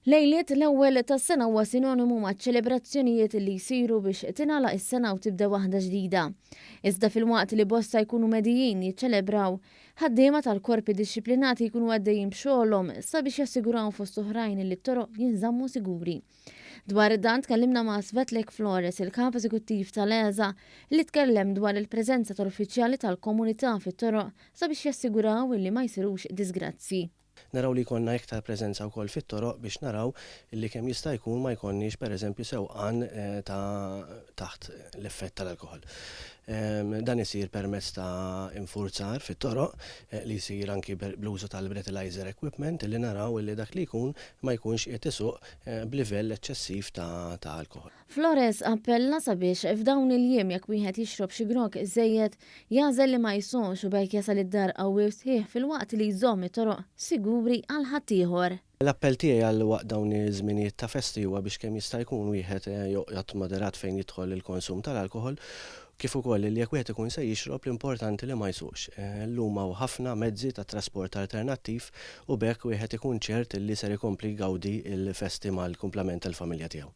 Lejliet l-ewwel tas-sena huwa sinonimu maċ-ċelebrazzjonijiet li jsiru biex tingħalaq is-sena u tibda waħda ġdida. Iżda fil-waqt li bosta jkunu medijin jiċċelebraw, ħaddiema tal-korpi dixxiplinati jkunu għaddejjin b'xogħolhom sabiex jassiguraw fost oħrajn li t-toroq jinżammu siguri. Dwar dan tkellimna ma' Svetlek Flores, il-kap eżekuttiv tal-ESA, li tkellem dwar il-preżenza tal-uffiċjali tal-komunità fit-toroq sabiex jassiguraw li ma jsirux disgrazzi. Naraw li jkollna iktar preżenza wkoll fit-toroq biex naraw li kemm jista' jkun ma jkollniex pereżempju sewqan taħt l-effett tal-alkoħol. Dan isir permezz ta' infurzar fit-toroq li jsir anki bl-użu tal-breathalyzer equipment li naraw li dak li jkun ma jkunx qed isuq b'livell eċċessiv ta' alkoħol. Flores appella sabiex f'dawn il-jiem jekk wieħed jixrob xi grok iżejjed jażel li ma jsonx u bekk jasal id-dar qawwi sħiħ fil-waqt li jżomm it-toroq siguri għal ħaddieħor. L-appell tiegħi għal waqt dawn iż-żminijiet ta' festi huwa biex kemm jista' jkun wieħed joqgħod moderat fejn jidħol il-konsum tal-alkoħol kif ukoll li jekk wieħed ikun se jixrob l-importanti li ma jsux. Llum hawn ħafna mezzi ta' trasport alternattiv u bekk wieħed ikun ċert li ser ikompli jgawdi il-festi mal-kumplament tal-familja tiegħu.